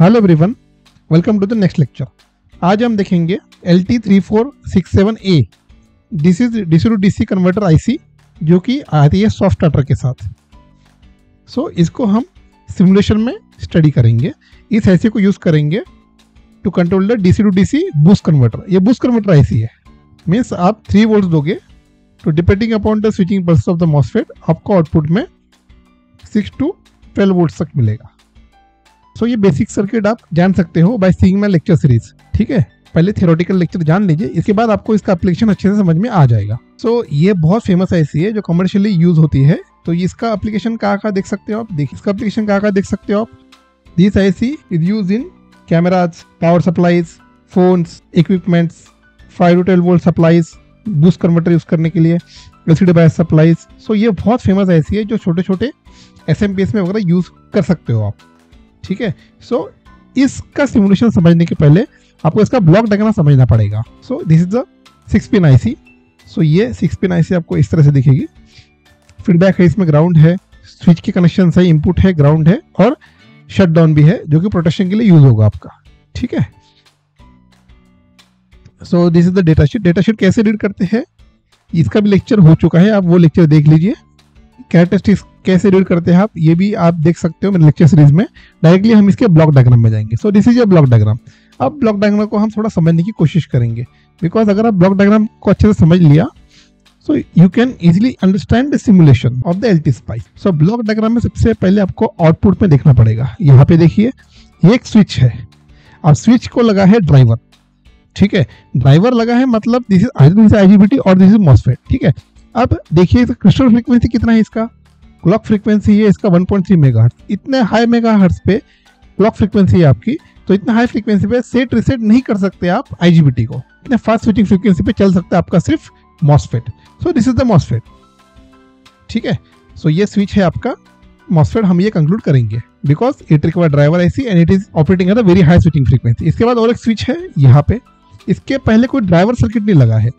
Hello everyone, welcome to the next lecture. आज हम देखेंगे LT3467A। This is DC to DC converter IC जो कि आती है सॉफ्ट स्टार्टर के साथ। इसको हम सिमुलेशन में स्टडी करेंगे। इस IC को यूज़ करेंगे to control the DC to DC boost converter. ये बूस्ट कन्वर्टर IC है, मीन्स आप 3 वोल्ट दोगे तो depending upon the switching pulse of the MOSFET आपको आउटपुट में 6 to 12 वोल्ट तक मिलेगा। ये बेसिक सर्किट आप जान सकते हो by seeing my lecture series. ठीक है, पहले थियोरेटिकल लेक्चर जान लीजिए, इसके बाद आपको इसका एप्लीकेशन अच्छे से समझ में आ जाएगा। ये बहुत फेमस IC है जो कमर्शियली यूज होती है। तो इसका एप्लीकेशन कहाँ देख सकते हो आप, देखिए इसका एप्लीकेशन कहाँ देख सकते हो आप। This IC is use in cameras, power supplies, phones, equipments, 5 to 12 volt supplies, boost converter use करने के लिए, LCD बायस सप्लाईज। ये बहुत फेमस IC है जो छोटे छोटे SMPS में वगैरह यूज कर सकते हो आप। ठीक है, इसका सिमुलेशन समझने के पहले आपको इसका ब्लॉक डायग्राम समझना पड़ेगा। This is the 6 pin IC। ये 6 पिन IC आपको इस तरह से दिखेगी। फीडबैक है, इसमें ग्राउंड है, स्विच के कनेक्शन है, इनपुट है, ग्राउंड है और शट डाउन भी है जो कि प्रोटेक्शन के लिए यूज होगा आपका। ठीक है, this is the data sheet. Data sheet कैसे रीड करते हैं इसका भी लेक्चर हो चुका है, आप वो लेक्चर देख लीजिए। कैरेक्टरिस्टिक्स कैसे रीड करते हैं ये भी आप देख सकते हो मेरे लेक्चर सीरीज में। डायरेक्टली हम इसके ब्लॉक डायग्राम में जाएंगे। This is your block diagram. अब ब्लॉक डायग्राम को हम थोड़ा समझने की कोशिश करेंगे, बिकॉज अगर आप ब्लॉक डायग्राम को अच्छे से समझ लिया you can easily understand the simulation of the LT spice. Block diagram में सबसे पहले आपको आउटपुट में देखना पड़ेगा। यहाँ पे देखिए ये एक स्विच है और स्विच को लगा है ड्राइवर। ठीक है, ड्राइवर लगा है मतलब दिस इज IGBT और दिस इज मॉसफेट। ठीक है, अब देखिए क्रिस्टल फ्रीक्वेंसी कितना है इसका, क्लॉक फ्रीक्वेंसी है इसका 1.3 मेगाहर्ट्ज। इतने हाई मेगाहर्ट्ज पे क्लॉक फ्रीक्वेंसी है आपकी, तो इतना हाई फ्रीक्वेंसी पे सेट रिसेट नहीं कर सकते आप IGBT को। इतने फास्ट स्विचिंग फ्रीक्वेंसी पे चल सकता है आपका सिर्फ MOSFET. This is the MOSFET. ठीक है, ये स्विच है आपका मॉसफेट। हम ये कंक्लूड करेंगे because it require driver IC and it is operating at a very high switching frequency. इसके बाद और एक स्विच है यहाँ पे, इसके पहले कोई ड्राइवर सर्किट नहीं लगा है।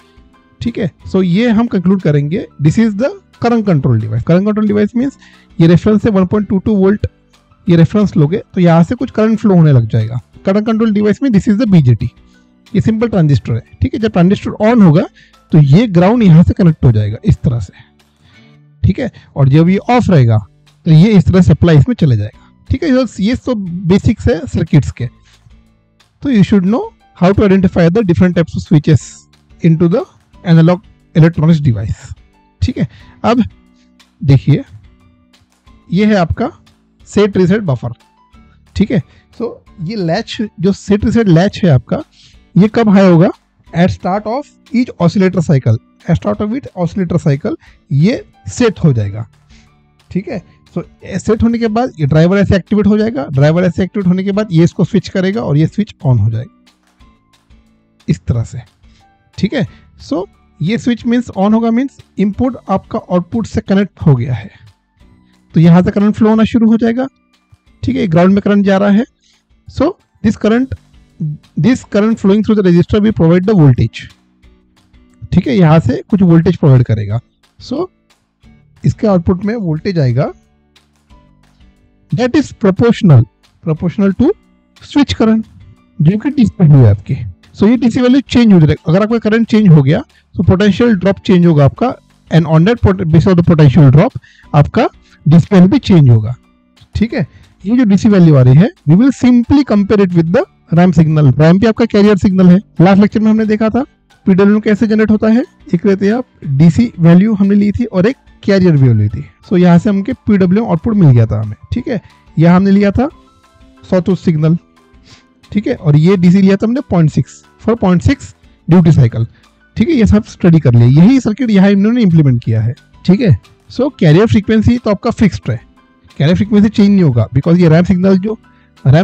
ठीक है, ये हम कंक्लूड करेंगे this is the current control device. Current control device means ये रेफरेंस है 1.22 वोल्ट, ये रेफरेंस लोगे तो यहाँ से कुछ करंट फ्लो होने लग जाएगा। करंट कंट्रोल डिवाइस में दिस इज द BJT, ये सिंपल ट्रांजिस्टर है। ठीक है, जब ट्रांजिस्टर ऑन होगा तो ये ग्राउंड यहाँ से कनेक्ट हो जाएगा इस तरह से। ठीक है, और जब ये ऑफ रहेगा तो ये इस तरह सप्लाई इसमें चले जाएगा। ठीक है, ये सब बेसिक्स है सर्किट्स के। तो you should know how to identify the different types of switches into the analogue electronics device. ठीक है, अब देखिए ये है आपका सेट रिसेट बफर। ठीक है, ये लैच जो सेट रिसेट लैच है आपका, ये कब हाई होगा, at start of each oscillator cycle. At start of each oscillator cycle ये सेट हो जाएगा। ठीक है, सेट होने के बाद ये ड्राइवर ऐसे एक्टिवेट हो जाएगा। ड्राइवर ऐसे एक्टिवेट होने के बाद ये इसको स्विच करेगा और ये स्विच ऑन हो जाएगा इस तरह से। ठीक है, ये स्विच मीन्स ऑन होगा, मीन्स इनपुट आपका आउटपुट से कनेक्ट हो गया है, तो यहां से करंट फ्लो होना शुरू हो जाएगा। ठीक है, ग्राउंड में करंट जा रहा है। This current flowing through the resistor will provide the voltage. ठीक है, यहां से कुछ वोल्टेज प्रोवाइड करेगा। इसके आउटपुट में वोल्टेज आएगा that is proportional to switch current जो कि DC वैल्यू है आपकी। ये DC वैल्यू चेंज हो जाएगा। अगर आपका करंट चेंज हो गया तो पोटेंशियल ड्रॉप चेंज होगा आपका, and on that base of the potential drop आपका DC वैल्यू भी चेंज होगा। ठीक है, ये जो DC वैल्यू आ रही है we will simply compare it with the ramp signal. Ramp भी आपका कैरियर सिग्नल है। लास्ट लेक्चर में हमने देखा था PWM कैसे जनरेट होता है। एक रहते हैं आप DC वैल्यू हमने ली थी और एक कैरियर वैल्यू ली थी। यहाँ से हमके PWM आउटपुट मिल गया था हमें। ठीक है, यहाँ हमने लिया था सॉटूथ सिग्नल। ठीक है, और ये DC लिया था हमने 0.6 फॉर 0.6 ड्यूटी साइकिल। ठीक है, ये सब स्टडी कर लिया। यही सर्किट यहाँ इन्होंने इंप्लीमेंट किया है। ठीक है, कैरियर फ्रीक्वेंसी तो आपका फिक्स्ड है, कैरियर फ्रीक्वेंसी चेंज नहीं होगा बिकॉज ये रैम्प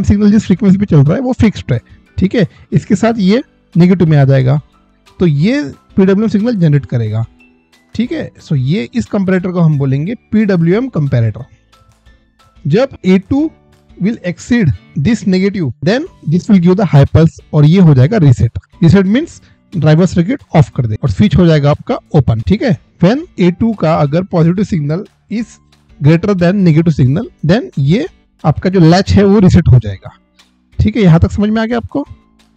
सिग्नल जिस फ्रीक्वेंसी पे चल रहा है वो फिक्स्ड है। ठीक है, इसके साथ ये नेगेटिव में आ जाएगा तो ये PWM सिग्नल जनरेट करेगा। ठीक है, ये इस कंपैरेटर को हम बोलेंगे PWM कंपैरेटर। जब A2 will exceed this negative then this will give the high pulse और ये हो जाएगा reset. Reset means driver circuit of कर दे और स्विच हो जाएगा आपका ओपन। ठीक है, when A2 का अगर positive signal is greater than negative signal then ये आपका जो लैच है वो रीसेट हो जाएगा। ठीक है, यहाँ तक समझ में आ गया आपको?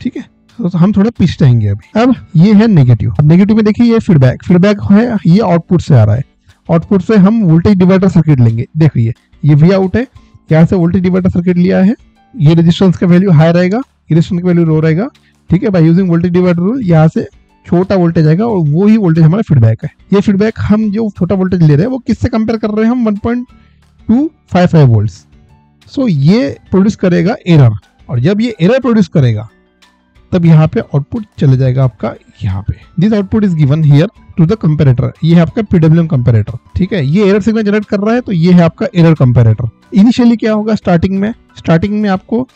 ठीक है, तो हम थोड़ा पीछे जाएंगे अभी। अब ये है नेगेटिव। अब नेगेटिव में देखिए ये फीडबैक है, ये आउटपुट से आ रहा है। आउटपुट से हम वोल्टेज डिवाइडर सर्किट लेंगे। देखिए ये वी आउट है, यहाँ से वोल्टेज डिवाइडर सर्किट लिया है। ये रेजिस्टेंस का वैल्यू हाई रहेगा, रेजिस्टेंस का वैल्यू लो रहेगा। ठीक है, by using voltage divider rule यहाँ से छोटा वोल्टेज आएगा और वो ही वोल्टेज हमारा फीडबैक है। ये फीडबैक हम जो छोटा वोल्टेज ले रहे हैं वो किससे कंपेयर कर रहे हैं हम? 1.255 वोल्ट्स। सो ये प्रोड्यूस करेगा एरर, और जब ये एरर प्रोड्यूस करेगा तब यहाँ पे आउटपुट चले जाएगा आपका यहाँ पे। This output is given here to the comparator. ये है आपका पीडब्ल्यूएम कंपैरेटर। ठीक है, ये एरर सिग्नल जनरेट कर रहा है, तो ये है आपका एरर कंपैरेटर। इनिशियली क्या होगा? स्टार्टिंग में आपको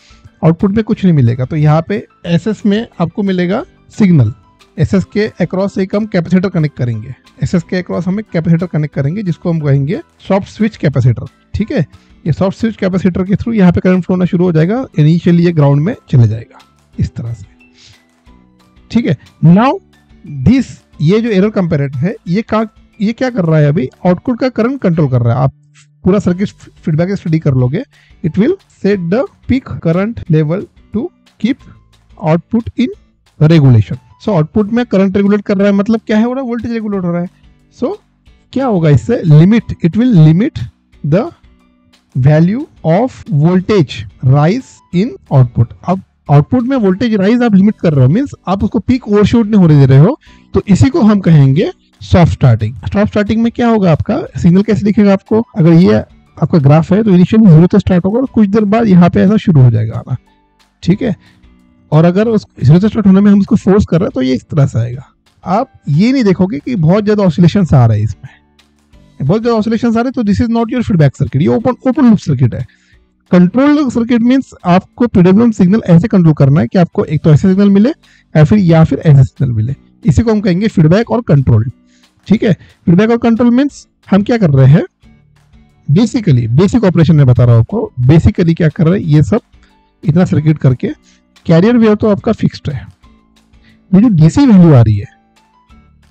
आउटपुट में कुछ नहीं मिलेगा, तो यहाँ पे एसएस में आपको मिलेगा सिग्नल। एसएस के अक्रॉस एक हम कैपेसिटर कनेक्ट करेंगे। एसएस के अक्रॉस हम एक कैपेसिटर कनेक्ट करेंगे जिसको हम कहेंगे सॉफ्ट स्विच कैपेसिटर। ठीक है, ये सॉफ्ट स्विच कैपेसिटर के थ्रू यहाँ पे करंट फ्लो होना शुरू हो जाएगा। इनिशियली ये ग्राउंड में चले जाएगा इस तरह से। ठीक है, नाउ दिस ये जो एरर कंपैरेटर है ये क्या कर रहा है? अभी आउटपुट का करंट कंट्रोल कर रहा है। आप पूरा सर्किट फीडबैक स्टडी कर लोगे, it will set the peak current level to keep output in regulation. So output में करंट रेगुलेट कर रहा है, मतलब क्या है हो रहा है? वोल्टेज रेगुलेट हो रहा है। सो क्या होगा इससे? It will limit the value of voltage rise in output. अब आउटपुट में वोल्टेज राइज आप लिमिट कर रहे हो, मीन्स आप उसको पीक ओवरशूट नहीं होने दे रहे हो, तो इसी को हम कहेंगे सॉफ्ट स्टार्टिंग। सॉफ्ट स्टार्टिंग में क्या होगा? आपका सिग्नल कैसे दिखेगा आपको? अगर ये आपका ग्राफ है तो इनिशियली 0 से स्टार्ट होगा और कुछ देर बाद यहाँ पे ऐसा शुरू हो जाएगा आना। ठीक है, और अगर उस 0 से स्टार्ट होने में हम उसको फोर्स कर रहे हैं तो ये इस तरह से आएगा। आप ये नहीं देखोगे कि बहुत ज्यादा ऑसिलेशंस आ रहे हैं इसमें, बहुत ज्यादा ऑसिलेशंस आ रहे हैं, तो this is not your feedback circuit, ये ओपन लूप सर्किट है। कंट्रोल सर्किट मींस आपको पीडब्ल्यूएम सिग्नल ऐसे कंट्रोल करना है कि आपको एक तो ऐसे सिग्नल मिले या फिर ऐसे सिग्नल मिले। इसी को हम कहेंगे फीडबैक और कंट्रोल। ठीक है, फीडबैक और कंट्रोल मींस हम क्या कर रहे हैं? बेसिकली बेसिक ऑपरेशन में बता रहा हूं आपको। बेसिकली क्या कर रहे हैं? ये सब इतना सर्किट करके कैरियर वेव तो आपका फिक्स्ड है। ये जो डीसी वैल्यू आ रही है,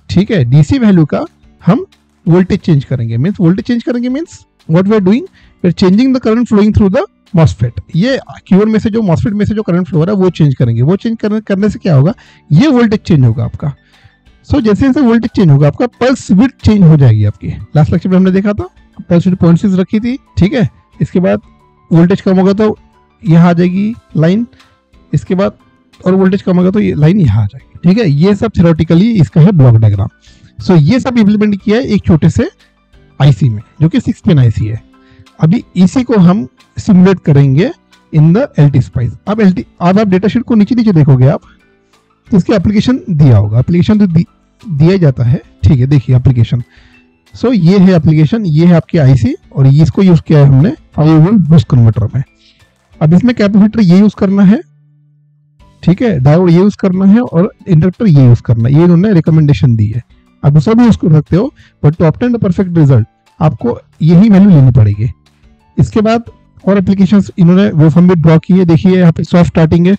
ठीक है, डीसी वैल्यू का हम वोल्टेज चेंज करेंगे। मींस वोल्टेज चेंज करेंगे means what we are doing? We are changing the current flowing through the MOSFET. ये Q1 में से जो मॉसफेट में से जो करंट फ्लो हो रहा है वो चेंज करेंगे। वो चेंज करने से क्या होगा? ये वोल्टेज चेंज होगा आपका। सो जैसे जैसे वोल्टेज चेंज होगा आपका पल्स विड्थ चेंज हो जाएगी आपकी। लास्ट लेक्चर में हमने देखा था पल्स विड्थ 0.6 रखी थी। ठीक है, इसके बाद वोल्टेज कम होगा तो यहाँ आ जाएगी लाइन, इसके बाद और वोल्टेज कम होगा तो ये लाइन यहाँ आ जाएगी। ठीक है, ये सब थ्योरेटिकली इसका है ब्लॉक डायग्राम। सो ये सब इम्प्लीमेंट किया है एक छोटे से आईसी में जो कि 6 पिन आईसी है। अभी इसी को हम सिमुलेट करेंगे इन द एलटी स्पाइस। अब आप डेटा शीट को नीचे देखोगे आप तो इसके एप्लीकेशन दिया होगा। एप्लीकेशन तो दिया जाता है। ठीक है, देखिए एप्लीकेशन। सो ये है एप्लीकेशन, ये है आपकी आईसी और ये इसको यूज किया है हमने 5 वोल्ट बूस्ट कन्वर्टर में। अब इसमें कैपेसिटर ये यूज करना है, ठीक है, डायोड ये यूज करना है और इंडक्टर ये यूज करना है। ये इन्होंने रिकमेंडेशन दी है। आप दूसरा भी यूज कर सकते हो, but to obtain the perfect result आपको यही वैल्यू लेनी पड़ेगी। इसके बाद और एप्लीकेशंस इन्होंने वेवफॉर्म भी ड्रॉ की है। देखिए यहाँ पे सॉफ्ट स्टार्टिंग है,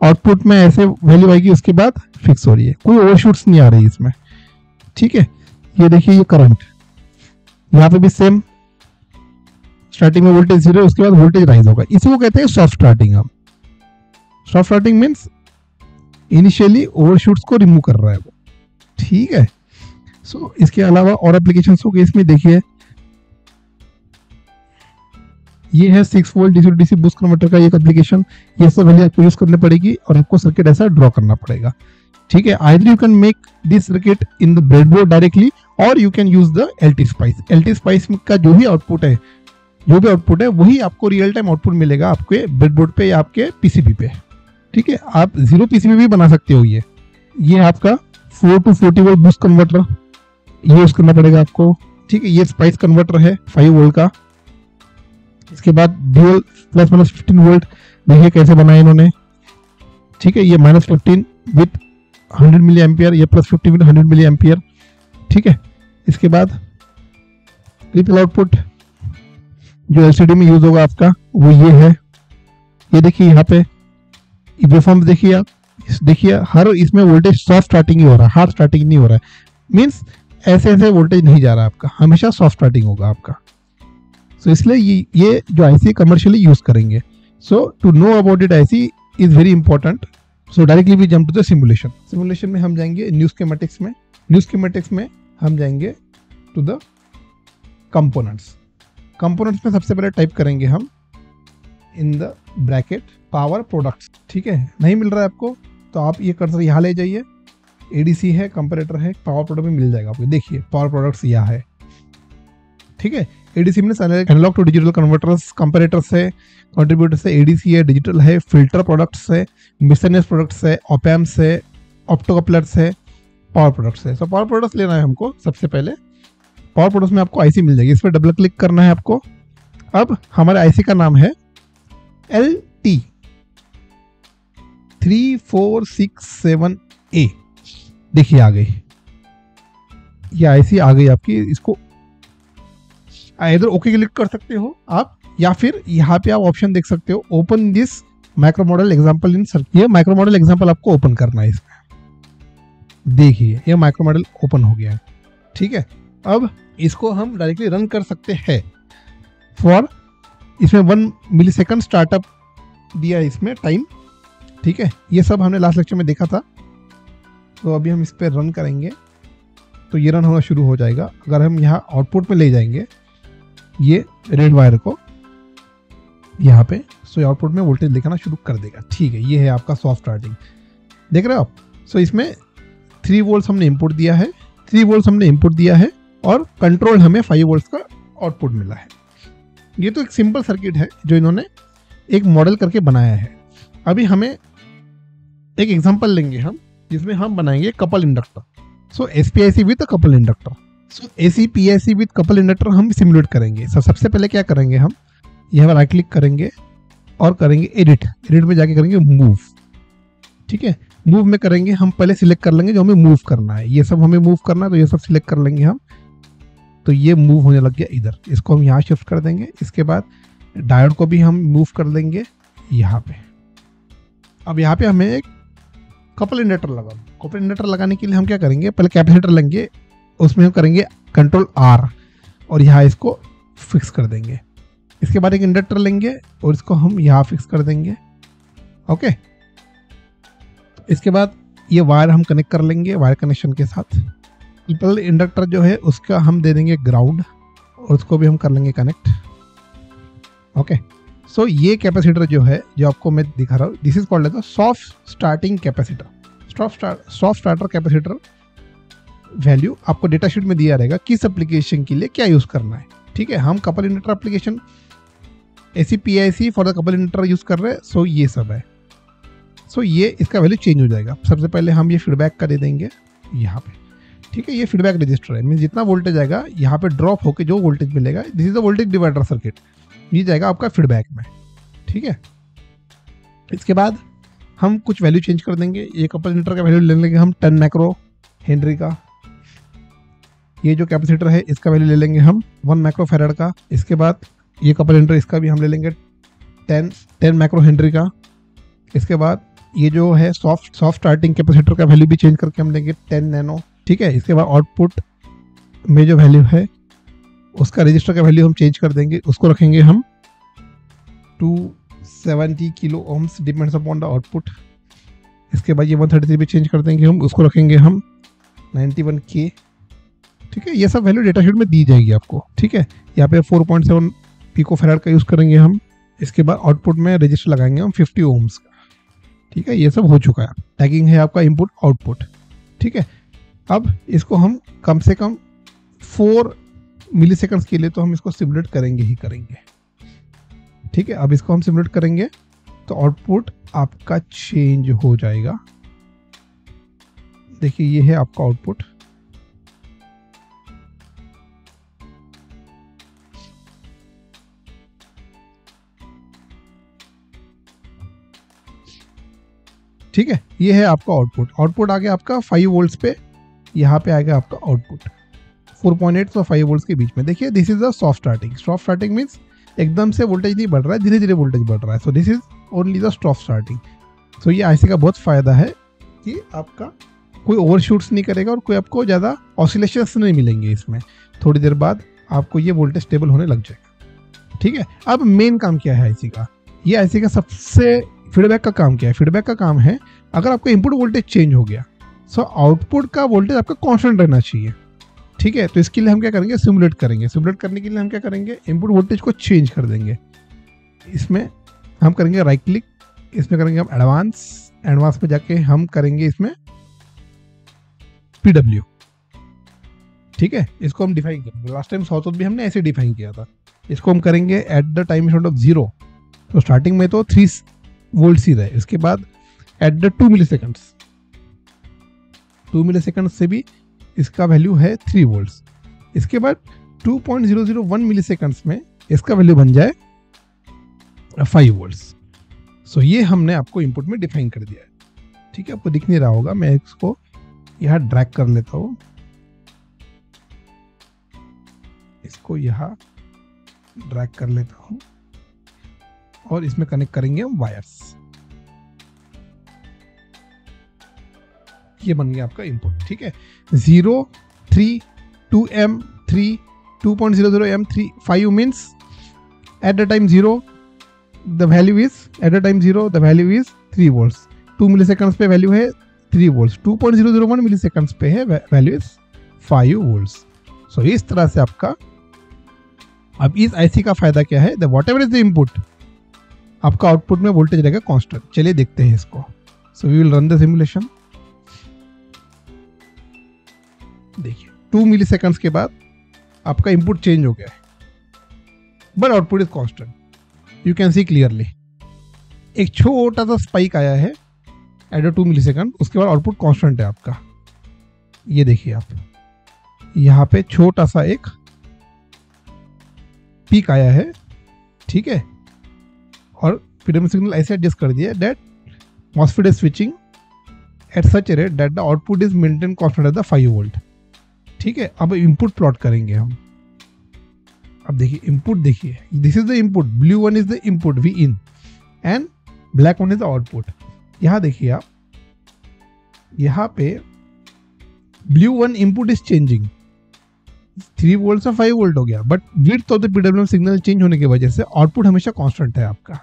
आउटपुट में ऐसे वैल्यू आएगी, उसके बाद फिक्स हो रही है, कोई ओवरशूट्स नहीं आ रही इसमें। ठीक है, ये देखिए ये करंट, यहाँ पे भी सेम स्टार्टिंग में वोल्टेज 0 है, उसके बाद वोल्टेज राइज होगा। इसी को कहते हैं सॉफ्ट स्टार्टिंग। हम सॉफ्ट स्टार्टिंग मीन्स इनिशियली ओवरशूट्स को रिमूव कर रहा है वो। ठीक है, सो इसके अलावा और एप्लीकेशंस हो गए इसमें। देखिए ये है 6 volt DC to DC boost converter का एक एप्लीकेशन। ये सब वैल्यू आपको यूज करनी पड़ेगी और आपको सर्किट ऐसा ड्रॉ करना पड़ेगा। ठीक है, either you can make this circuit in the breadboard directly और you can use the LT spice. LT spice का जो भी आउटपुट है वही आपको रियल टाइम आउटपुट मिलेगा आपके ब्रेडबोर्ड पे या आपके पीसीबी पे। ठीक है, आप 0 पीसीबी भी बना सकते हो। ये आपका 4 to 40 वोल्ट बूस्ट कन्वर्टर ये यूज करना पड़ेगा आपको। ठीक है, ये स्पाइस कन्वर्टर है 5 वोल्ट का। इसके बाद ड्यूअल प्लस माइनस 15 वोल्ट देखिए कैसे बनाया इन्होंने। ठीक है, ये -15 विथ 100 मिली एम्पियर, ये +50 विथ 100 मिली एम्पियर। ठीक है, इसके बाद रिपल आउटपुट जो एलसीडी में यूज होगा आपका वो ये है। ये देखिए यहाँ पे वेवफॉर्म देखिए आप, देखिए हर इसमें वोल्टेज सॉफ्ट स्टार्टिंग ही हो रहा है, हार्ड स्टार्टिंग नहीं हो रहा है। मीन्स ऐसे वोल्टेज नहीं जा रहा है आपका, हमेशा सॉफ्ट स्टार्टिंग होगा आपका। सो इसलिए ये जो आईसी कमर्शियली यूज करेंगे। So to know about it IC is very important. So directly we jump to the simulation. Simulation में हम जाएंगे न्यू स्कीमेटिक्स में. न्यू स्कीमेटिक्स में हम जाएंगे टू द कंपोनेंट्स. कंपोनेंट्स में सबसे पहले टाइप करेंगे हम in the bracket power products. ठीक है, नहीं मिल रहा है आपको तो आप ये कर्सर यहाँ ले जाइए. एडीसी है, कंपैरेटर है, पावर प्रोडक्ट में मिल जाएगा आपको. देखिए पावर प्रोडक्ट्स यहाँ है. ठीक है, एडीसी में analogue to digital converters, comparators है, कंट्रीब्यूटर्स है, एडीसी है, डिजिटल है, फिल्टर प्रोडक्ट्स है, मिसलेनियस प्रोडक्ट्स है, ऑपैम्प्स है, ऑप्टोकपलर्स है, पावर प्रोडक्ट्स है. सो पावर प्रोडक्ट्स लेना है हमको. सबसे पहले पावर प्रोडक्ट्स में आपको आईसी मिल जाएगी. इस पर डबल क्लिक करना है आपको. अब हमारे आईसी का नाम है LT 3467A. देखिए आ गई, ये आईसी आ गई आपकी. इसको इधर ओके क्लिक कर सकते हो आप, या फिर यहाँ पे आप ऑप्शन देख सकते हो open this micro model example in circuit. ये माइक्रो मॉडल एग्जांपल आपको ओपन करना है इसमें. देखिए ये माइक्रो मॉडल ओपन हो गया है. ठीक है, अब इसको हम डायरेक्टली रन कर सकते हैं. फॉर इसमें 1 मिलीसेकंड स्टार्टअप दिया है इसमें टाइम. ठीक है, ये सब हमने लास्ट लेक्चर में देखा था. तो अभी हम इस पर रन करेंगे तो ये रन होना शुरू हो जाएगा. अगर हम यहाँ आउटपुट में ले जाएंगे ये रेड वायर को यहाँ पे, सो आउटपुट में वोल्टेज दिखाना शुरू कर देगा. ठीक है, ये है आपका सॉफ्ट स्टार्टिंग. देख रहे हो आप. सो इसमें 3 वोल्ट हमने इनपुट दिया है, 3 वोल्ट हमने इनपुट दिया है और कंट्रोल हमें 5 वोल्ट का आउटपुट मिला है. ये तो एक सिंपल सर्किट है जो इन्होंने एक मॉडल करके बनाया है. अभी हमें एक एग्जांपल लेंगे हम, जिसमें हम बनाएंगे couple inductor. So SPIC with couple inductor. So ACPIC with couple inductor हम सिमुलेट करेंगे. सबसे पहले क्या करेंगे हम, यहाँ राइट क्लिक करेंगे और करेंगे एडिट. एडिट में जाके करेंगे मूव. ठीक है, मूव में करेंगे हम, पहले सिलेक्ट कर लेंगे जो हमें मूव करना है. ये सब हमें मूव करना है तो ये सब सिलेक्ट कर लेंगे हम. तो ये मूव होने लग गया इधर. इसको हम यहाँ शिफ्ट कर देंगे. इसके बाद डायोड को भी हम मूव कर देंगे यहाँ पे. अब यहाँ पे हमें एक कपल इंडक्टर लगा. कपल इंडक्टर लगाने के लिए हम क्या करेंगे, पहले कैपेसिटर लेंगे, उसमें हम करेंगे कंट्रोल R और यहाँ इसको फिक्स कर देंगे. इसके बाद एक इंडक्टर लेंगे और इसको हम यहाँ फिक्स कर देंगे. ओके, इसके बाद ये वायर हम कनेक्ट कर लेंगे वायर कनेक्शन के साथ. पहले इंडक्टर जो है उसका हम दे देंगे ग्राउंड और उसको भी हम कर लेंगे कनेक्ट. ओके, सो ये कैपेसिटर जो है जो आपको मैं दिखा रहा हूँ, this is called as soft starting capacitor. Soft starter capacitor value आपको डेटा शीट में दिया रहेगा किस एप्लीकेशन के लिए क्या यूज करना है. ठीक है, हम couple inductor application ACPIC for the couple inductor use कर रहे हैं. सो ये सब है. सो ये इसका वैल्यू चेंज हो जाएगा. सबसे पहले हम ये फीडबैक का दे देंगे यहाँ पे. ठीक है, ये फीडबैक रजिस्टर है. मीन जितना वोल्टेज आएगा यहाँ पे ड्रॉप होकर जो वोल्टेज मिलेगा, this is the voltage divider circuit, ये जाएगा आपका फीडबैक में. ठीक है, इसके बाद हम कुछ वैल्यू चेंज कर देंगे. ये कपल इंडक्टर का वैल्यू ले लेंगे हम 10 माइक्रो हेनरी का. ये जो कैपेसिटर है इसका वैल्यू ले लेंगे हम 1 माइक्रो फैराड का. इसके बाद ये कपल इंडक्टर इसका भी हम ले लेंगे 10 माइक्रो हेनरी का. इसके बाद ये जो है सॉफ्ट स्टार्टिंग कैपेसिटर का वैल्यू भी चेंज करके हम लेंगे 10 नैनो. ठीक है, इसके बाद आउटपुट में जो वैल्यू है उसका रजिस्टर का वैल्यू हम चेंज कर देंगे. उसको रखेंगे हम 270 kilo ohms depends upon the output. इसके बाद ये 133 भी चेंज कर देंगे हम, उसको रखेंगे हम 91K. ठीक है, ये सब वैल्यू डेटा शीट में दी जाएगी आपको. ठीक है, यहाँ पे 4.7 पिको फैराड का यूज़ करेंगे हम. इसके बाद आउटपुट में रजिस्टर लगाएंगे हम 50 ओम्स का. ठीक है, ये सब हो चुका है. टैगिंग है आपका इनपुट आउटपुट. ठीक है, अब इसको हम कम से कम 4 मिलीसेकंड्स के लिए तो हम इसको सिमुलेट करेंगे ही करेंगे. ठीक है, अब इसको हम सिमुलेट करेंगे तो आउटपुट आपका चेंज हो जाएगा. देखिए ये है आपका आउटपुट. ठीक है, ये है आपका आउटपुट. आउटपुट आ गया आपका 5 वोल्ट्स पे. यहाँ पे आएगा आपका आउटपुट 4.8 और 5 वोल्ट्स के बीच में. देखिए this is the soft starting. Soft starting means एकदम से वोल्टेज नहीं बढ़ रहा है, धीरे धीरे वोल्टेज बढ़ रहा है. So this is only the soft starting. So ये आईसी का बहुत फायदा है कि आपका कोई ओवरशूट्स नहीं करेगा और कोई आपको ज़्यादा ऑसिलेशंस नहीं मिलेंगे इसमें. थोड़ी देर बाद आपको ये वोल्टेज स्टेबल होने लग जाएगा. ठीक है, अब मेन काम क्या है आईसी का. ये आईसी का सबसे फीडबैक का काम क्या है? फीडबैक का काम है अगर आपका इनपुट वोल्टेज चेंज हो गया सो आउटपुट का वोल्टेज आपका कांस्टेंट रहना चाहिए। ठीक है, तो इसके लिए हम क्या करेंगे? सिमुलेट करेंगे। सिमुलेट करने के लिए हम क्या करेंगे? इनपुट वोल्टेज को चेंज कर देंगे। इसमें हम करेंगे राइट क्लिक, इसमें करेंगे हम एडवांस में जाके हम करेंगे इसमें PW। ठीक है, इसको हम डिफाइन करेंगे। लास्ट टाइम सॉथोथ भी हमने ऐसे डिफाइन किया था। इसको हम करेंगे at the time instead of 0। तो स्टार्टिंग में तो 3 वोल्ट ही रहे, इसके बाद at the 2 milliseconds, 2 millisecond से भी इसका वैल्यू है 3 वोल्ट्स। इसके बाद 2.001 मिली सेकेंड्स में इसका वैल्यू बन जाए 5 वोल्ट्स। सो ये हमने आपको इनपुट में डिफाइन कर दिया है। ठीक है, आपको दिख नहीं रहा होगा, मैं इसको यहाँ ड्रैग कर लेता हूँ, इसको यहाँ ड्रैग कर लेता हूँ और इसमें कनेक्ट करेंगे हम वायर्स। ये बन गया आपका इनपुट। ठीक है, 0, 3, 2M, 3, 2.00M, 3, 5 means at the time 0 the value is at the time 0 the value is 3 volts। 2 milliseconds पे वैल्यू है 3 volts, 2.001 milliseconds पे है वैल्यू इज 5 volts। सो इस तरह से आपका अब इस IC का फायदा क्या है? The whatever is the input, आपका आउटपुट में वोल्टेज रहेगा कांस्टेंट। चलिए देखते हैं इसको। So we will run the simulation. देखिए 2 मिलीसेकंड्स के बाद आपका इनपुट चेंज हो गया है but output is constant. You can see clearly एक छोटा सा स्पाइक आया है एट 2 मिली सेकेंड, उसके बाद आउटपुट कांस्टेंट है आपका। ये देखिए आप, यहाँ पे छोटा सा एक पीक आया है। ठीक है, और PWM सिग्नल ऐसे एडजस्ट कर दिया that MOSFET is switching at such a rate that the output is maintain constant at the 5 volt. ठीक है, अब इनपुट प्लॉट करेंगे हम। अब देखिए इनपुट, देखिए this is the input, blue one is the input V in and black one is the output. यहां देखिए आप, यहां पे blue one input is changing, 3 volt से 5 वोल्ट हो गया, but width of the PWM signal change होने की वजह से आउटपुट हमेशा कांस्टेंट है आपका।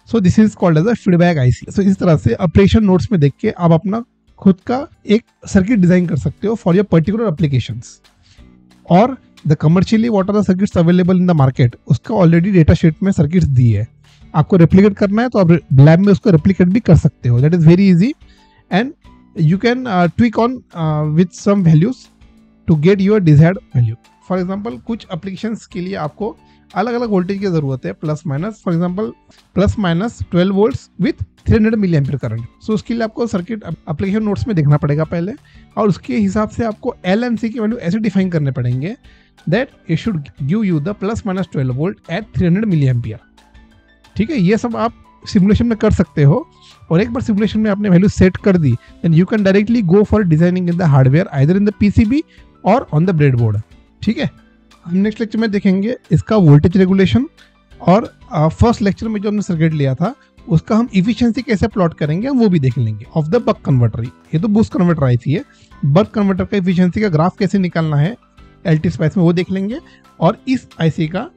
So this is called as a feedback IC। सो इस तरह से ऑपरेशन नोट्स में देख के आप अपना खुद का एक सर्किट डिजाइन कर सकते हो फॉर योर पर्टिकुलर एप्लीकेशंस। और the commercially what are the circuits available in the market, उसका ऑलरेडी डेटा शीट में सर्किट्स दी है। आपको रेप्लिकेट करना है तो आप लैब में उसको रेप्लिकेट भी कर सकते हो। That is very easy and you can tweak on with some values to get your desired value. For example कुछ एप्लीकेशंस के लिए आपको अलग अलग वोल्टेज की जरूरत है, plus minus, for example plus minus 12 volts with 300 milliampere current. So उसके लिए आपको सर्किट एप्लीकेशन नोट्स में देखना पड़ेगा पहले, और उसके हिसाब से आपको L and C की वैल्यू ऐसे डिफाइन करने पड़ेंगे that it should give you the plus minus 12 volt at 300 milliampere. ठीक है, ये सब आप सिमुलेशन में कर सकते हो, और एक बार सिमुलेशन में आपने वैल्यू सेट कर दी then you can directly go for designing in the hardware either in the PCB और ऑन द ब्रेडबोर्ड। ठीक है, हम नेक्स्ट लेक्चर में देखेंगे इसका वोल्टेज रेगुलेशन, और फर्स्ट लेक्चर में जो हमने सर्किट लिया था उसका हम इफिशिएंसी कैसे प्लॉट करेंगे वो भी देख लेंगे ऑफ द बक कन्वर्टर। ये तो बूस्ट कन्वर्टर आई थी, बक कन्वर्टर का इफिशिएंसी का ग्राफ कैसे निकालना है LT स्पाइस में वो देख लेंगे, और इस IC का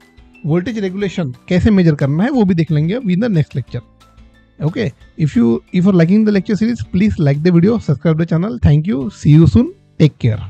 वोल्टेज रेगुलेशन कैसे मेजर करना है वो भी देख लेंगे in the next lecture. Okay, if you are liking the lecture series, please like the video, subscribe the channel. Thank you. See you soon. Take care.